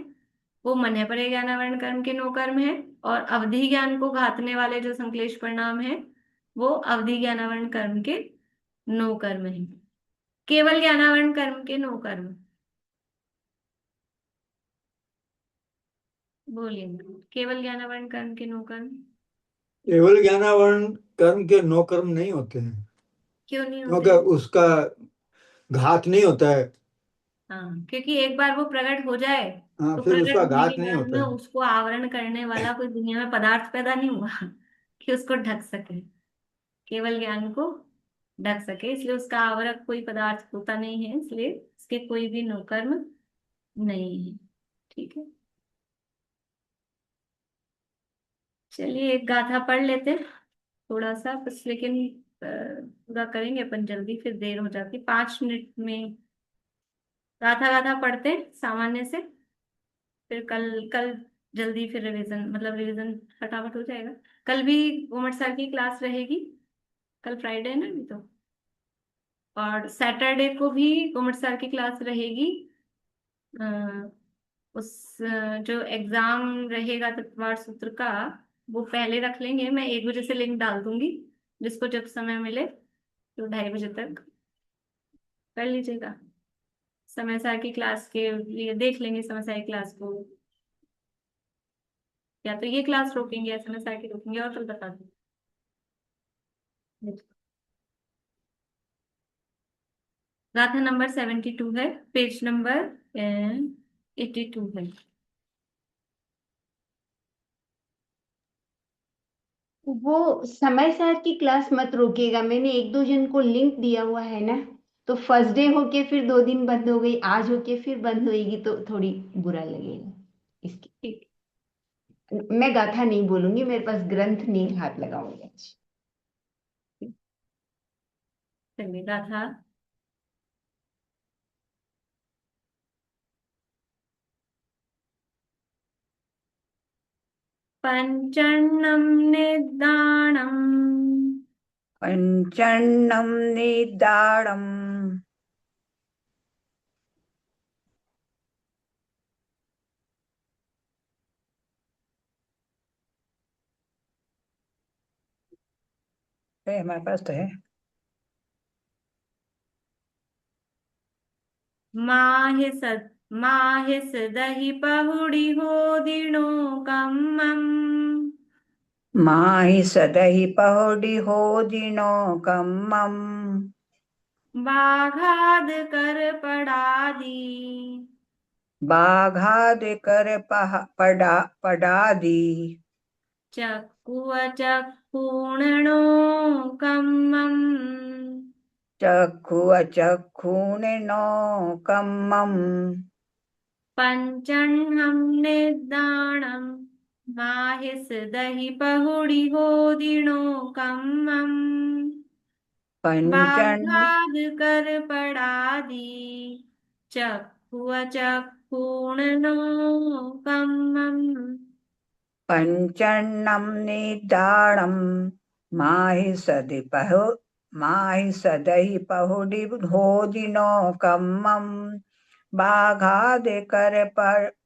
वो मन परे ज्ञानावरण कर्म के 9 कर्म है, और अवधि ज्ञान को घातने वाले जो संश्लेष परिणाम है वो अवधि ज्ञानावरण कर्म के 9 कर्म है। केवल ज्ञानावरण कर्म के 9 कर्म। बोलिए। केवल ज्ञानावरण कर्म के 9 कर्म केवल ज्ञानावरण कर्म के 9 कर्म नहीं होते हैं, क्यों नहीं क्योंकि होते? उसका घात नहीं होता है। हाँ, क्योंकि एक बार वो प्रकट हो जाए हाँ, तो फिर प्रकट उसका होने घात के नहीं बाद में होता है। उसको आवरण करने वाला कोई दुनिया में पदार्थ पैदा नहीं हुआ कि उसको ढक सके, केवल ज्ञान को ढक सके, इसलिए उसका आवरक कोई पदार्थ होता नहीं है, इसलिए इसके कोई भी 9 कर्म नहीं है। ठीक है, चलिए एक गाथा पढ़ लेते हैं थोड़ा सा बस, लेकिन पूरा करेंगे अपन जल्दी, फिर देर हो जाती, 5 मिनट में गाथा गाथा पढ़ते हैं सामान्य से, फिर कल कल जल्दी फिर रिवीजन, मतलब रिवीजन फटाफट हो जाएगा। कल भी घूमट सर की क्लास रहेगी, कल फ्राइडे है ना अभी तो, और सैटरडे को भी घूमट सर की क्लास रहेगी। अ, जो एग्जाम रहेगा तत्वार सूत्र का वो पहले रख लेंगे, मैं 1 बजे से लिंक डाल दूंगी, जिसको जब समय मिले तो 2:30 बजे तक कर लीजिएगा। समय सार की क्लास के लिए देख लेंगे समय सार की क्लास को, या तो ये क्लास रोकेंगे, SMS आके रोकेंगे और फिर बता दूंगी। गाथा नंबर 72 है, पेज नंबर 82 है। वो समय सर की क्लास मत रोकिएगा, मैंने एक दो जन को लिंक दिया हुआ है ना, तो फर्स्ट डे होके फिर 2 दिन बंद हो गई, आज होके फिर बंद होएगी तो थोड़ी बुरा लगेगा इसकी। ठीक, मैं गाथा नहीं बोलूंगी, मेरे पास ग्रंथ नहीं हाथ लगाऊंगी आज। चलिए गाथा। पंचन्नं निदाणम् पञ्चन्नं निदाडम् हमारे पास तो है। माहिस दही पहुड़ी हो दिनो कम्मम माहि सदहि पहुडी हो दिनो कम्मम बाघाद कर पड़ा दी बाघाद कर पड़ा दी चक्कुअ चक्कुणनो कम्मम चक्षु चक्षुणिनो कम्मम पंचन्नं निदाणम माहिस दही पहुड़ी हो दिनो कम्मम पंचन बाघाद कर पड़ा दी चक्कुअ चक्कुणनो कम्मम पंचन्नं निदाडं माहि सदहि पहुडी हो दिनो कम्मम बाघाद कर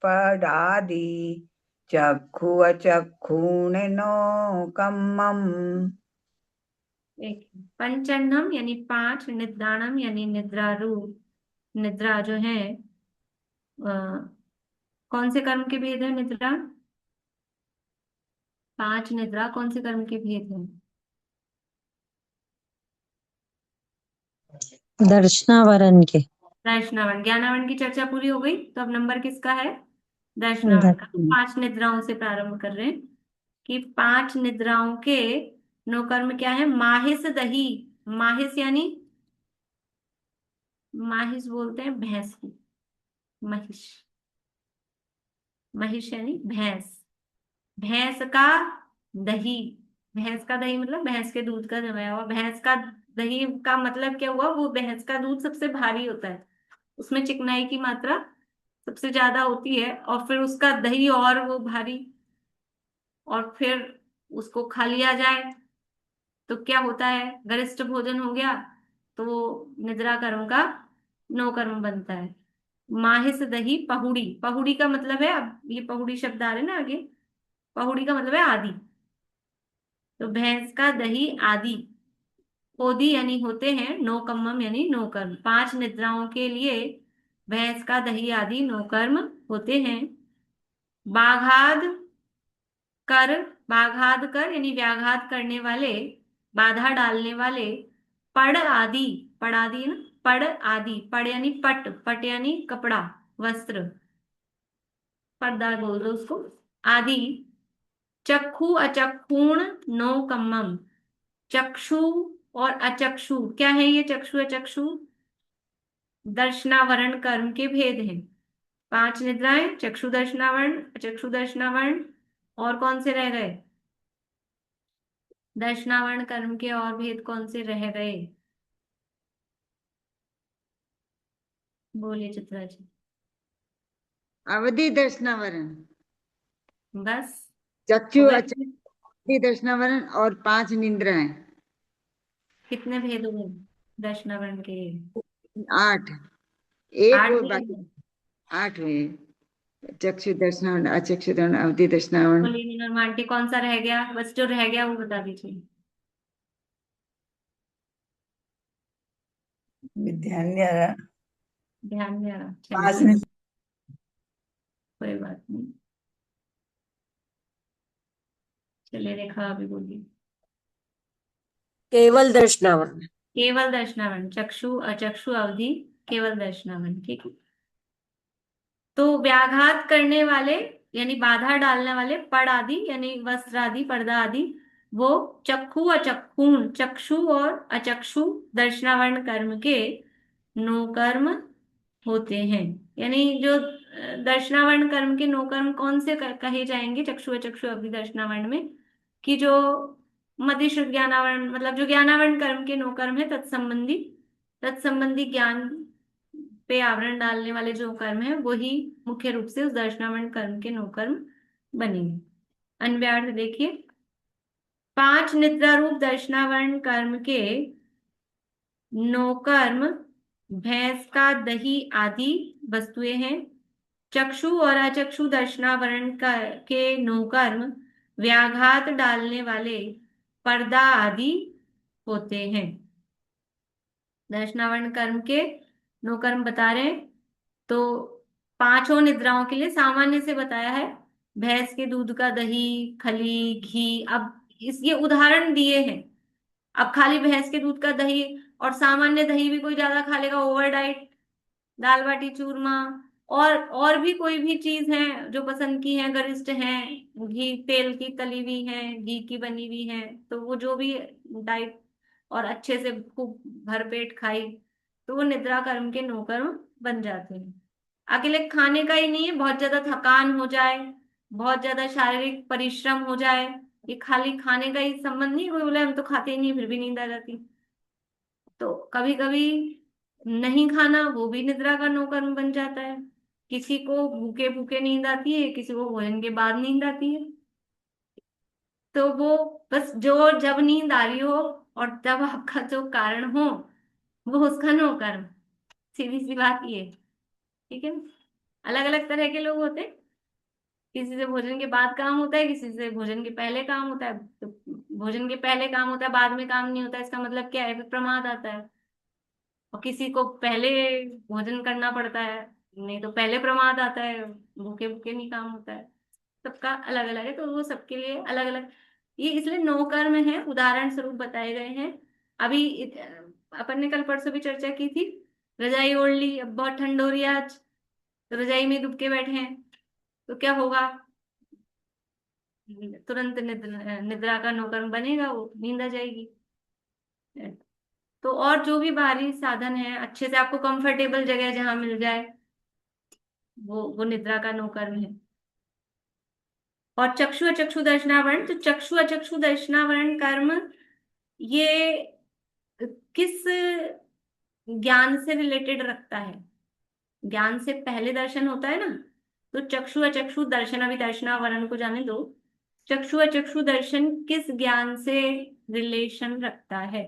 पड़ादी चक्षु चक्षुणिनो कम्मम। एक पंचन्नम यानी 5, निद्राणम यानी निद्रा रूप। निद्रा जो है कौन से कर्म के भेद है निद्रा? 5 निद्रा कौन से कर्म के भेद है? दर्शनावरण के। दर्शनावरण। ज्ञानावरण की चर्चा पूरी हो गई, तो अब नंबर किसका है? दर्शनावरण का। 5 निद्राओं से प्रारंभ कर रहे हैं कि 5 निद्राओं के 9 कर्म क्या है? माहिस दही। माहिस यानी माहिस बोलते हैं भैंस को, महिष। महिष यानी भैंस। भैंस का दही। भैंस का दही मतलब भैंस के दूध का जमाया हुआ। भैंस का दही का मतलब क्या हुआ? वो भैंस का दूध सबसे भारी होता है, उसमें चिकनाई की मात्रा सबसे ज्यादा होती है, और फिर उसका दही और वो भारी, और फिर उसको खा लिया जाए तो क्या होता है? गरिष्ठ भोजन हो गया, तो वो निद्रा कर्म का 9 कर्म बनता है। माहिस दही पहुड़ी। पहुड़ी का मतलब है, अब ये पहुड़ी शब्द आ रहे हैं ना आगे, पहुड़ी का मतलब है आदि। तो भैंस का दही आदि। ओदी यानी होते हैं 9 कम्मम यानी 9 कर्म। 5 निद्राओं के लिए भैंस का दही आदि 9 कर्म होते हैं। बाघाद कर। बाघाद कर यानी व्याघात करने वाले, बाधा डालने वाले। पड़ आदि। पड़ आदि है ना, पड़ आदि। पड़ यानी पट, पट यानी कपड़ा, वस्त्र, पर्दा बोल दो उसको। आदि। चक्षु अचक्षुण नो कम्मम। चक्षु और अचक्षु क्या है? ये चक्षु अचक्षु दर्शनावरण कर्म के भेद हैं। 5 निद्राएं, चक्षु दर्शनावरण, अचक्षु दर्शनावरण, और कौन से रह गए? दर्शनावरण कर्म के और भेद कौन से रह गए? बोलिए चित्रा जी। अवधि दर्शनावरण, बस चक्षु हो गए? अवधि दर्शनावरण और 5 निद्राएं। कितने भेद हुए दर्शनावरण के? 8। एक 8 और भेद बाकी। हैं। 8 हुए। चक्षु दर्शनावरण, अचक्षु दर्शनावरण, अवधि दर्शनावरण। बोलिए मीनल आंटी, कौन सा रह गया? बस जो रह गया वो बता दीजिए। ध्यान नहीं आ रहा। ध्यान नहीं आ रहा, चलिए पास कोई में कोई बात नहीं। चलिए रेखा अभी बोलिए। केवल दर्शनावरण। केवल दर्शनावरण, चक्षु अचक्षु अवधि केवल दर्शनावरण, ठीक है। तो व्याघात करने वाले यानी बाधा डालने वाले पड़ आदि यानी वस्त्र आदि पर्दा आदि वो चक्षु अचक्षुण, चक्षु और अचक्षु दर्शनावरण कर्म के नो कर्म होते हैं। यानी जो दर्शनावरण कर्म के नो कर्म कौन से कहे जाएंगे चक्षु अचक्षु अवधि दर्शनावरण में, कि जो मति शुद्ध ज्ञानावरण मतलब जो ज्ञानावरण कर्म के नो कर्म है तत्संबंधी ज्ञान पे आवरण डालने वाले जो कर्म है वही मुख्य रूप से उस दर्शनावरण कर्म के नो कर्म बनेंगे। अन्व्यार्थ देखिए, 5 निद्रा रूप दर्शनावरण कर्म के नो कर्म भैंस का दही आदि वस्तुएं हैं। चक्षु और अचक्षु दर्शनावरण के नो कर्म व्याघात डालने वाले पर्दा आदि होते हैं। दर्शनावरण कर्म के नो कर्म बता रहे हैं, तो 5 निद्राओं के लिए सामान्य से बताया है, भैंस के दूध का दही, खली, घी। अब इस ये उदाहरण दिए हैं। अब खाली भैंस के दूध का दही और सामान्य दही भी कोई ज्यादा खा लेगा, ओवर डाइट, दाल बाटी चूरमा, और भी कोई भी चीज है जो पसंद की है, गरिष्ठ है, घी तेल की तली हुई है, घी की बनी हुई है, तो वो जो भी डाइट और अच्छे से खूब भरपेट खाई तो वो निद्रा कर्म के नो कर्म बन जाते हैं। अकेले खाने का ही नहीं है, बहुत ज्यादा थकान हो जाए, बहुत ज्यादा शारीरिक परिश्रम हो जाए, ये खाली खाने का ही संबंध नहीं। कोई बोले हम तो खाते ही नहीं फिर भी नींद आ जाती, तो कभी कभी नहीं खाना वो भी निद्रा का नो कर्म बन जाता है। किसी को भूखे भूखे नींद आती है, किसी को भोजन के बाद नींद आती है, तो वो बस जो जब नींद आ रही हो और जब आपका जो कारण हो वो उसका नो कर्म, सीधी सी बात ये, ठीक है। अलग अलग तरह के लोग होते हैं, किसी से भोजन के बाद काम होता है, किसी से भोजन के पहले काम होता है। तो भोजन के पहले काम होता है, बाद में काम नहीं होता, इसका मतलब क्या है, फिर प्रमाद आता है। और किसी को पहले भोजन करना पड़ता है, नहीं तो पहले प्रमाद आता है, भूखे भूखे नहीं काम होता है। सबका अलग अलग है, तो वो सबके लिए अलग अलग, ये इसलिए नौ कर्म है, उदाहरण स्वरूप बताए गए हैं। अभी अपन ने कल परसों भी चर्चा की थी, रजाई ओढ़ ली, अब बहुत ठंड हो रही है आज, तो रजाई में दुबके बैठे हैं, तो क्या होगा, तुरंत निद्रा का नो कर्म बनेगा, वो नींद आ जाएगी। तो और जो भी बाहरी साधन है, अच्छे से आपको कंफर्टेबल जगह जहां मिल जाए, वो निद्रा का नो कर्म है। और चक्षु अचक्षु दर्शनावरण, तो चक्षु अचक्षु दर्शनावरण कर्म ये किस ज्ञान से रिलेटेड रखता है, ज्ञान से पहले दर्शन होता है ना, तो चक्षु अचक्षु दर्शन, अभी दर्शनावरण को जाने दो, चक्षु अचक्षु दर्शन किस ज्ञान से रिलेशन रखता है।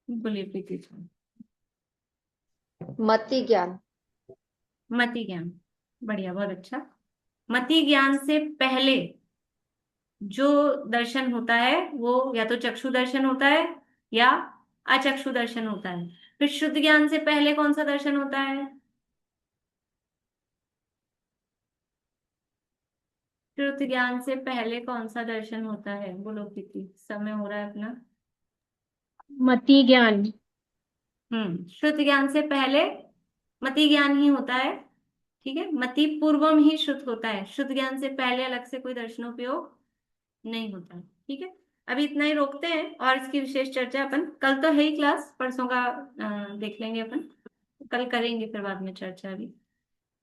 बोलिए प्रीति जी। मति ज्ञान। मति ज्ञान, बढ़िया, बहुत अच्छा। मति ज्ञान से पहले जो दर्शन होता है वो या तो चक्षु दर्शन होता है या अचक्षु दर्शन होता है। फिर शुद्ध ज्ञान से पहले कौन सा दर्शन होता है, शुद्ध ज्ञान से पहले कौन सा दर्शन होता है, बोलो प्रीति, समय हो रहा है अपना। मति ज्ञान। शुद्ध ज्ञान से पहले मति ज्ञान ही होता है, ठीक है। मति पूर्वम ही शुद्ध होता है, शुद्ध ज्ञान से पहले अलग से कोई दर्शनोपयोग नहीं होता, ठीक है। अभी इतना ही रोकते हैं, और इसकी विशेष चर्चा अपन कल तो है ही क्लास, परसों का देख लेंगे अपन, कल करेंगे फिर बाद में चर्चा, अभी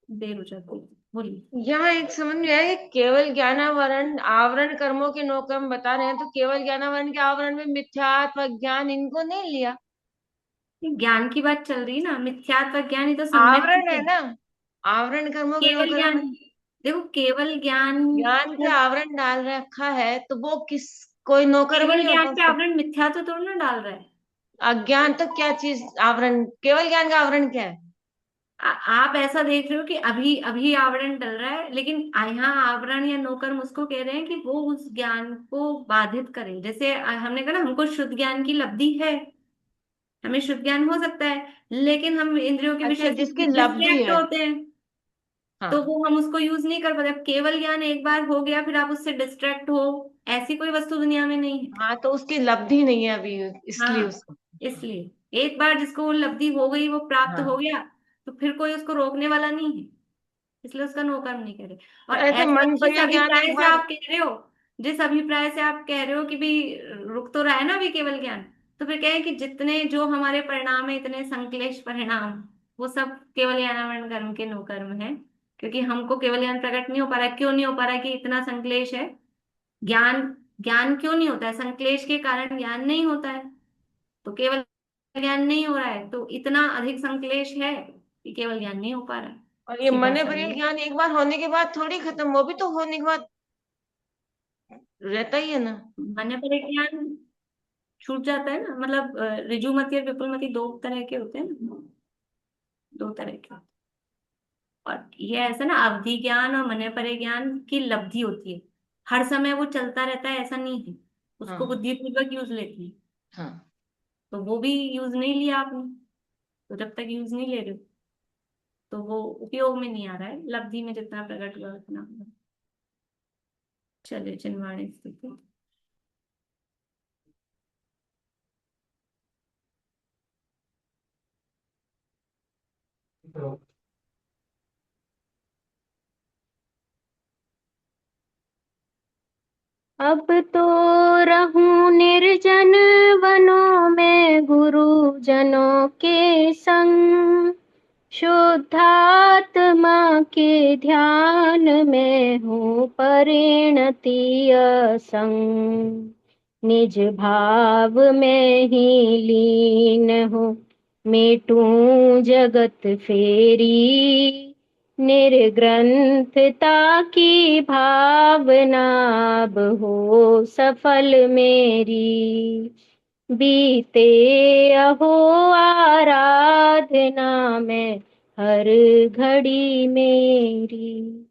देर हो जाती है। बोलिए। यहाँ एक समझ में आया कि केवल ज्ञानावरण आवरण कर्मों के नो कर्म बता रहे हैं, तो केवल ज्ञानावरण के आवरण में मिथ्यात्व ज्ञान इनको नहीं लिया, ज्ञान की बात चल रही है ना, मिथ्यात्व ज्ञान ही तो आवरण है सम्यक ना, आवरण कर्मों के नो केवल ज्ञान। कर्म। देखो केवल ज्ञान, ज्ञान पे आवरण डाल रखा है तो वो किस, कोई नो कर्म केवल नहीं होता ज्ञान पे उसका। आवरण मिथ्या तो थोड़ा ना डाल रहा है। अज्ञान तो क्या चीज, आवरण, केवल ज्ञान का आवरण क्या है। आप ऐसा देख रहे हो कि अभी अभी आवरण डल रहा है, लेकिन यहाँ आवरण या नोकर्म उसको कह रहे हैं कि वो उस ज्ञान को बाधित करे। जैसे हमने कहा ना, हमको शुद्ध ज्ञान की लब्धि है, हमें शुद्ध ज्ञान हो सकता है, लेकिन हम इंद्रियों के अच्छा, विषय से जिसकी लब्धि डिस्ट्रैक्ट है। होते हैं, तो हाँ वो हम उसको यूज नहीं कर पाते। अब केवल ज्ञान एक बार हो गया फिर आप उससे डिस्ट्रैक्ट हो, ऐसी कोई वस्तु दुनिया में नहीं है। हाँ, तो उसकी लब्धि नहीं है अभी, इसलिए हाँ, उसको। इसलिए एक बार जिसको वो लब्धि हो गई, वो प्राप्त हो हाँ, गया, तो फिर कोई उसको रोकने वाला नहीं है, इसलिए उसका नो कर्म नहीं करे। तो और ऐसे ऐसे मन जिस पर ज्ञान अभिप्राय एक से बार। आप कह रहे हो, जिस अभिप्राय से आप कह रहे हो कि भाई रुक तो रहा है ना अभी केवल ज्ञान, तो फिर कहें कि जितने जो हमारे परिणाम है, इतने संश्लेष परिणाम, वो सब केवल ज्ञानावरण कर्म के नो कर्म है। क्योंकि हमको केवल ज्ञान प्रकट नहीं हो पा रहा है। क्यों नहीं हो पा रहा है? कि इतना संश्लेष है। ज्ञान ज्ञान क्यों नहीं होता है? संश्लेष के कारण ज्ञान नहीं होता है। तो केवल ज्ञान नहीं हो रहा है, तो इतना अधिक संश्लेष है कि केवल ज्ञान नहीं हो पा रहा है। और ये सीधा मन सा पर ये है। ज्ञान एक बार होने के बाद थोड़ी खत्म, वो भी तो होने के बाद रहता ही है ना। मान्य पर ज्ञान छूट जाता है ना, मतलब ऋजुमति और विपुलमति दो तरह के होते हैं ना, दो तरह के। और ये ऐसा ना, अवधि ज्ञान और मन्य परे ज्ञान की लब्धि होती है, हर समय वो चलता रहता है ऐसा नहीं है। उसको हाँ बुद्धिपूर्वक यूज लेती है। हाँ। तो वो भी यूज नहीं लिया आपने, तो जब तक यूज नहीं ले रहे हो, तो वो उपयोग में नहीं आ रहा है। लब्धि में जितना प्रकट हुआ उतना हुआ। चलिए, चिन्वाणी स्थिति। अब तो रहूं निर्जन वनों में गुरुजनों के संग, शुद्धात्मा के ध्यान में हूँ परिणति असंग, निज भाव में ही लीन हूँ मेटूं जगत फेरी, निर्ग्रंथता की भावना अब हो सफल मेरी, बीते अहो आराधना में हर घड़ी मेरी।